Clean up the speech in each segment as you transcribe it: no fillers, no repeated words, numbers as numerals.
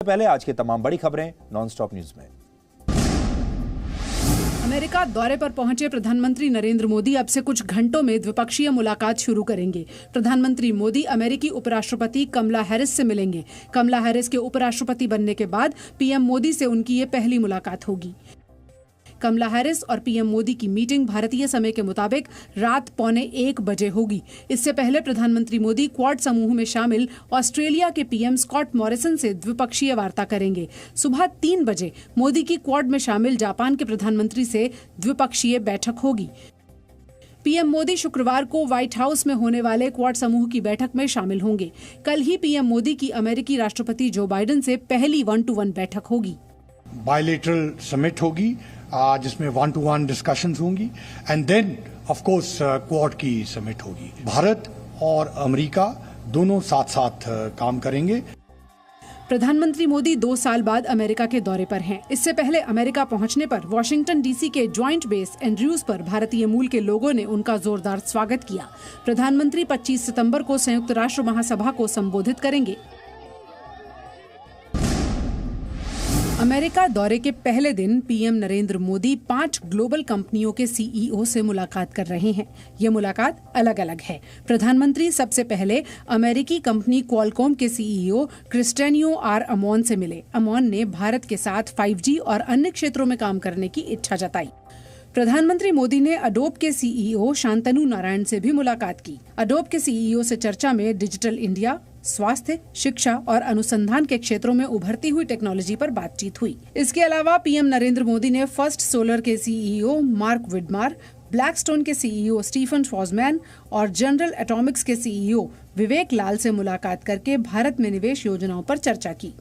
पहले आज की तमाम बड़ी खबरें नॉनस्टॉप न्यूज में। अमेरिका दौरे पर पहुंचे प्रधानमंत्री नरेंद्र मोदी अब से कुछ घंटों में द्विपक्षीय मुलाकात शुरू करेंगे। प्रधानमंत्री मोदी अमेरिकी उपराष्ट्रपति कमला हैरिस से मिलेंगे। कमला हैरिस के उपराष्ट्रपति बनने के बाद पीएम मोदी से उनकी ये पहली मुलाकात होगी। कमला हैरिस और पीएम मोदी की मीटिंग भारतीय समय के मुताबिक रात 1:15 बजे होगी। इससे पहले प्रधानमंत्री मोदी क्वाड समूह में शामिल ऑस्ट्रेलिया के पीएम स्कॉट मॉरिसन से द्विपक्षीय वार्ता करेंगे। सुबह 3 बजे मोदी की क्वाड में शामिल जापान के प्रधानमंत्री से द्विपक्षीय बैठक होगी। पीएम मोदी शुक्रवार को व्हाइट हाउस में होने वाले क्वाड समूह की बैठक में शामिल होंगे। कल ही पीएम मोदी की अमेरिकी राष्ट्रपति जो बाइडेन से पहली 1-to-1 बैठक होगी। बायलैटरल समिट होगी जिसमें 1-to-1 डिस्कशंस होंगी and then of course quad की समिट होगी। भारत और अमेरिका दोनों साथ साथ काम करेंगे। प्रधानमंत्री मोदी 2 साल बाद अमेरिका के दौरे पर हैं। इससे पहले अमेरिका पहुंचने पर वॉशिंगटन डीसी के ज्वाइंट बेस एंड्रयूज पर भारतीय मूल के लोगों ने उनका जोरदार स्वागत किया। प्रधानमंत्री 25 सितंबर को संयुक्त राष्ट्र महासभा को संबोधित करेंगे। अमेरिका दौरे के पहले दिन पीएम नरेंद्र मोदी 5 ग्लोबल कंपनियों के सीईओ से मुलाकात कर रहे हैं। ये मुलाकात अलग अलग है। प्रधानमंत्री सबसे पहले अमेरिकी कंपनी क्वालकॉम के सीईओ क्रिस्टेनियो आर अमोन से मिले। अमोन ने भारत के साथ 5G और अन्य क्षेत्रों में काम करने की इच्छा जताई। प्रधानमंत्री मोदी ने अडोब के सीईओ शांतनु नारायण से भी मुलाकात की। अडोब के सीईओ से चर्चा में डिजिटल इंडिया, स्वास्थ्य, शिक्षा और अनुसंधान के क्षेत्रों में उभरती हुई टेक्नोलॉजी पर बातचीत हुई। इसके अलावा पीएम नरेंद्र मोदी ने फर्स्ट सोलर के सीईओ मार्क विडमार, ब्लैकस्टोन के सीईओ स्टीफन फॉजमैन और जनरल एटॉमिक्स के सीईओ विवेक लाल से मुलाकात करके भारत में निवेश योजनाओं पर चर्चा की।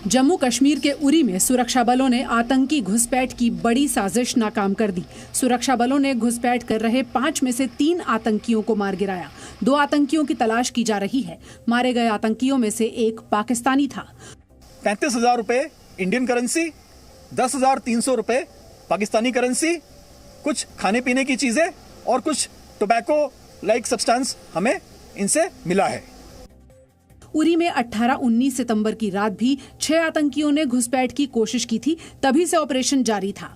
जम्मू कश्मीर के उरी में सुरक्षा बलों ने आतंकी घुसपैठ की बड़ी साजिश नाकाम कर दी। सुरक्षा बलों ने घुसपैठ कर रहे 5 में से 3 आतंकियों को मार गिराया। 2 आतंकियों की तलाश की जा रही है। मारे गए आतंकियों में से एक पाकिस्तानी था। 35,000 रुपए इंडियन करेंसी, 10,300 रुपए पाकिस्तानी करेंसी, कुछ खाने पीने की चीजें और कुछ टोबैको लाइक सब्सटेंस हमें इनसे मिला है। उरी में 18-19 सितंबर की रात भी 6 आतंकियों ने घुसपैठ की कोशिश की थी। तभी से ऑपरेशन जारी था।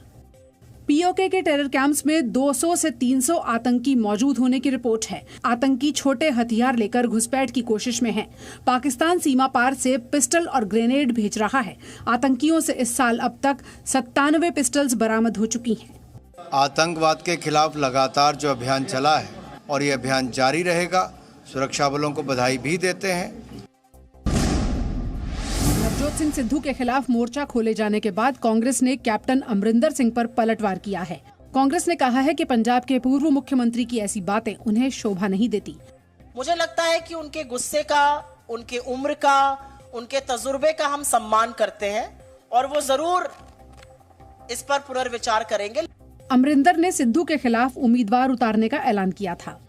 पीओके के टेरर कैंप्स में 200 से 300 आतंकी मौजूद होने की रिपोर्ट है। आतंकी छोटे हथियार लेकर घुसपैठ की कोशिश में हैं। पाकिस्तान सीमा पार से पिस्टल और ग्रेनेड भेज रहा है। आतंकियों से इस साल अब तक 97 पिस्टल्स बरामद हो चुकी हैं। आतंकवाद के खिलाफ लगातार जो अभियान चला है और ये अभियान जारी रहेगा। सुरक्षा बलों को बधाई भी देते हैं। नवजोत सिंह सिद्धू के खिलाफ मोर्चा खोले जाने के बाद कांग्रेस ने कैप्टन अमरिंदर सिंह पर पलटवार किया है। कांग्रेस ने कहा है कि पंजाब के पूर्व मुख्यमंत्री की ऐसी बातें उन्हें शोभा नहीं देती। मुझे लगता है कि उनके गुस्से का, उनके उम्र का, उनके तजुर्बे का हम सम्मान करते हैं और वो जरूर इस पर पुनर्विचार करेंगे। अमरिंदर ने सिद्धू के खिलाफ उम्मीदवार उतारने का ऐलान किया था।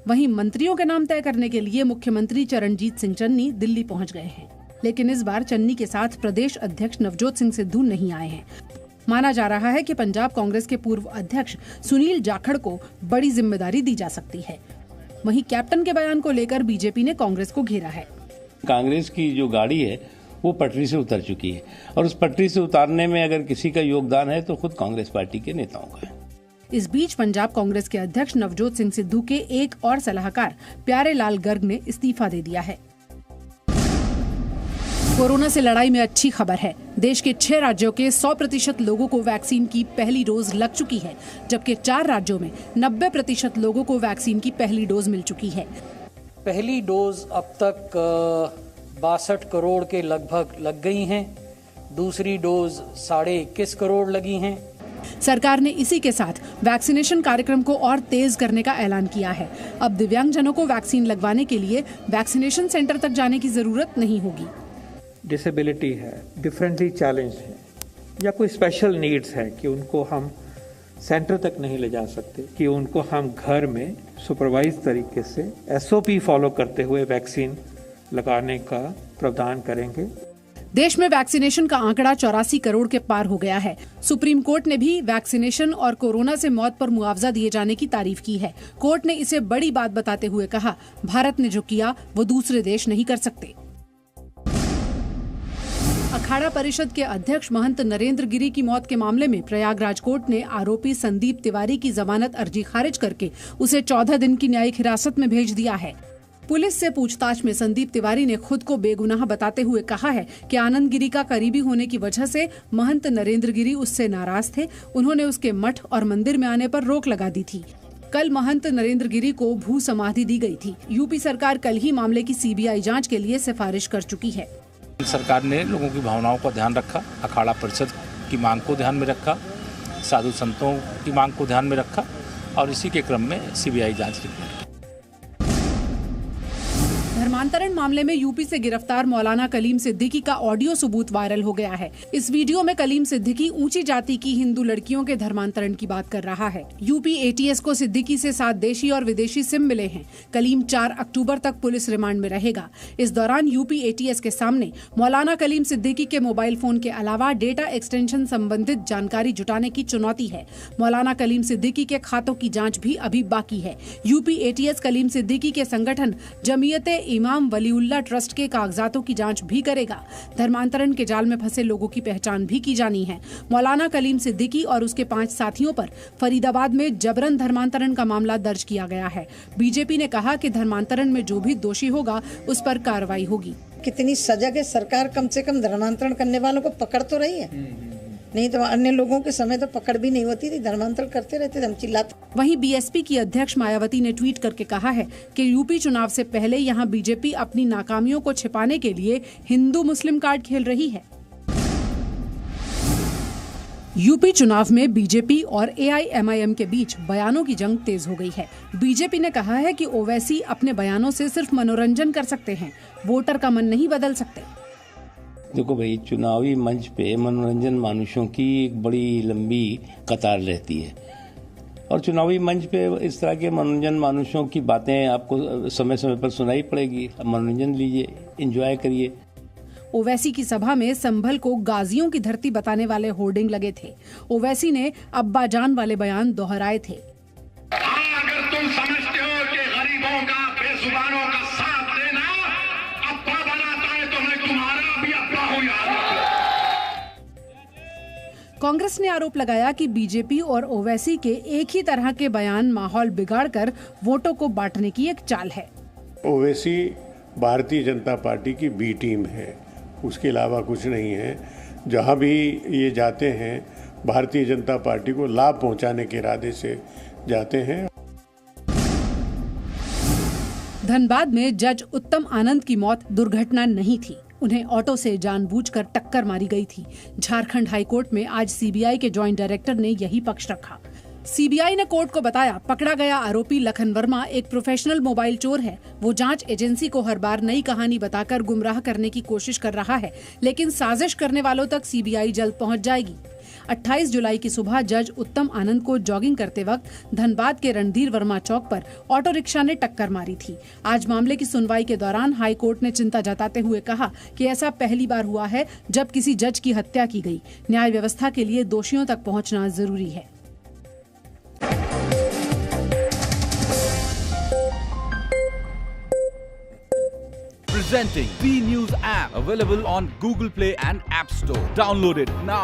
वहीं मंत्रियों के नाम तय करने के लिए मुख्यमंत्री चरणजीत सिंह चन्नी दिल्ली पहुंच गए हैं। लेकिन इस बार चन्नी के साथ प्रदेश अध्यक्ष नवजोत सिंह सिद्धू नहीं आए हैं। माना जा रहा है कि पंजाब कांग्रेस के पूर्व अध्यक्ष सुनील जाखड़ को बड़ी जिम्मेदारी दी जा सकती है। वहीं कैप्टन के बयान को लेकर बीजेपी ने कांग्रेस को घेरा है। कांग्रेस की जो गाड़ी है वो पटरी से उतर चुकी है और उस पटरी से उतारने में अगर किसी का योगदान है तो खुद कांग्रेस पार्टी के नेताओं का है। इस बीच पंजाब कांग्रेस के अध्यक्ष नवजोत सिंह सिद्धू के एक और सलाहकार प्यारे लाल गर्ग ने इस्तीफा दे दिया है। कोरोना से लड़ाई में अच्छी खबर है। देश के 6 राज्यों के 100% लोगों को वैक्सीन की पहली डोज लग चुकी है, जबकि 4 राज्यों में 90% लोगों को वैक्सीन की पहली डोज मिल चुकी है। पहली डोज अब तक 62 करोड़ के लगभग लग गई हैं। दूसरी डोज 21.5 करोड़ लगी हैं। सरकार ने इसी के साथ वैक्सीनेशन कार्यक्रम को और तेज करने का ऐलान किया है। अब दिव्यांगजनों को वैक्सीन लगवाने के लिए वैक्सीनेशन सेंटर तक जाने की जरूरत नहीं होगी। डिसेबिलिटी है, डिफरेंटली चैलेंज है या कोई स्पेशल नीड्स है कि उनको हम सेंटर तक नहीं ले जा सकते, कि उनको हम घर में सुपरवाइज तरीके से SOP फॉलो करते हुए वैक्सीन लगाने का प्रावधान करेंगे। देश में वैक्सीनेशन का आंकड़ा 84 करोड़ के पार हो गया है। सुप्रीम कोर्ट ने भी वैक्सीनेशन और कोरोना से मौत पर मुआवजा दिए जाने की तारीफ की है। कोर्ट ने इसे बड़ी बात बताते हुए कहा, भारत ने जो किया वो दूसरे देश नहीं कर सकते। अखाड़ा परिषद के अध्यक्ष महंत नरेंद्र गिरी की मौत के मामले में प्रयागराज कोर्ट ने आरोपी संदीप तिवारी की जमानत अर्जी खारिज करके उसे 14 दिन की न्यायिक हिरासत में भेज दिया है। पुलिस से पूछताछ में संदीप तिवारी ने खुद को बेगुनाह बताते हुए कहा है कि आनंद गिरी का करीबी होने की वजह से महंत नरेंद्र गिरी उससे नाराज थे। उन्होंने उसके मठ और मंदिर में आने पर रोक लगा दी थी। कल महंत नरेंद्र गिरी को भू समाधि दी गई थी। यूपी सरकार कल ही मामले की सीबीआई जांच के लिए सिफारिश कर चुकी है। सरकार ने लोगों की भावनाओं का ध्यान रखा, अखाड़ा परिषद की मांग को ध्यान में रखा, साधु संतों की मांग को ध्यान में रखा और इसी के क्रम में सीबीआई जांच की। धर्मांतरण मामले में यूपी से गिरफ्तार मौलाना कलीम सिद्दीकी का ऑडियो सबूत वायरल हो गया है। इस वीडियो में कलीम सिद्दीकी ऊंची जाति की हिंदू लड़कियों के धर्मांतरण की बात कर रहा है। यूपी एटीएस को सिद्दीकी से 7 देशी और विदेशी सिम मिले हैं। कलीम 4 अक्टूबर तक पुलिस रिमांड में रहेगा। इस दौरान यूपी एटीएस के सामने मौलाना कलीम सिद्दीकी के मोबाइल फोन के अलावा डेटा एक्सटेंशन संबंधित जानकारी जुटाने की चुनौती है। मौलाना कलीम सिद्दीकी के खातों की जाँच भी अभी बाकी है। यूपी एटीएस कलीम सिद्दीकी के संगठन जमीयते इमाम वलीउल्लाह ट्रस्ट के कागजातों की जांच भी करेगा। धर्मांतरण के जाल में फंसे लोगों की पहचान भी की जानी है। मौलाना कलीम सिद्दीकी और उसके 5 साथियों पर फरीदाबाद में जबरन धर्मांतरण का मामला दर्ज किया गया है। बीजेपी ने कहा कि धर्मांतरण में जो भी दोषी होगा उस पर कार्रवाई होगी। कितनी सजग है सरकार, कम से कम धर्मांतरण करने वालों को पकड़ तो रही है। नहीं तो अन्य लोगों के समय तो पकड़ भी नहीं होती थी, धर्मांतरण करते रहते थे, हम चिल्लाते। वहीं बीएसपी की अध्यक्ष मायावती ने ट्वीट करके कहा है कि यूपी चुनाव से पहले यहां बीजेपी अपनी नाकामियों को छिपाने के लिए हिंदू मुस्लिम कार्ड खेल रही है। यूपी चुनाव में बीजेपी और एआईएमआईएम के बीच बयानों की जंग तेज हो गई है। बीजेपी ने कहा है कि ओवैसी अपने बयानों से सिर्फ मनोरंजन कर सकते हैं, वोटर का मन नहीं बदल सकते। देखो भाई, चुनावी मंच पे मनोरंजन मानुषों की एक बड़ी लंबी कतार रहती है और चुनावी मंच पे इस तरह के मनोरंजन मानुषों की बातें आपको समय समय पर सुनाई पड़ेगी। अब मनोरंजन लीजिए, एंजॉय करिए। ओवैसी की सभा में संभल को गाजियों की धरती बताने वाले होर्डिंग लगे थे। ओवैसी ने अब्बा जान वाले बयान दोहराए थे। अगर तुम समझते हो कि गरीबों का, बेजुबानों का साथ देना अब्बा बनाता है तो मैं तुम्हारा भी अब्बा हूं यार। कांग्रेस ने आरोप लगाया कि बीजेपी और ओवैसी के एक ही तरह के बयान माहौल बिगाड़कर वोटों को बांटने की एक चाल है। ओवैसी भारतीय जनता पार्टी की बी टीम है, उसके अलावा कुछ नहीं है। जहां भी ये जाते हैं भारतीय जनता पार्टी को लाभ पहुंचाने के इरादे से जाते हैं। धनबाद में जज उत्तम आनंद की मौत दुर्घटना नहीं थी, उन्हें ऑटो से जानबूझकर टक्कर मारी गई थी। झारखंड हाईकोर्ट में आज सीबीआई के जॉइंट डायरेक्टर ने यही पक्ष रखा। सीबीआई ने कोर्ट को बताया, पकड़ा गया आरोपी लखन वर्मा एक प्रोफेशनल मोबाइल चोर है। वो जांच एजेंसी को हर बार नई कहानी बताकर गुमराह करने की कोशिश कर रहा है, लेकिन साजिश करने वालों तक सीबीआई जल्द पहुंच जाएगी। 28 जुलाई की सुबह जज उत्तम आनंद को जॉगिंग करते वक्त धनबाद के रणधीर वर्मा चौक पर ऑटो रिक्शा ने टक्कर मारी थी। आज मामले की सुनवाई के दौरान हाई कोर्ट ने चिंता जताते हुए कहा कि ऐसा पहली बार हुआ है जब किसी जज की हत्या की गई। न्याय व्यवस्था के लिए दोषियों तक पहुंचना जरूरी है। Presenting B News app, available on Google Play and App Store. Download it now.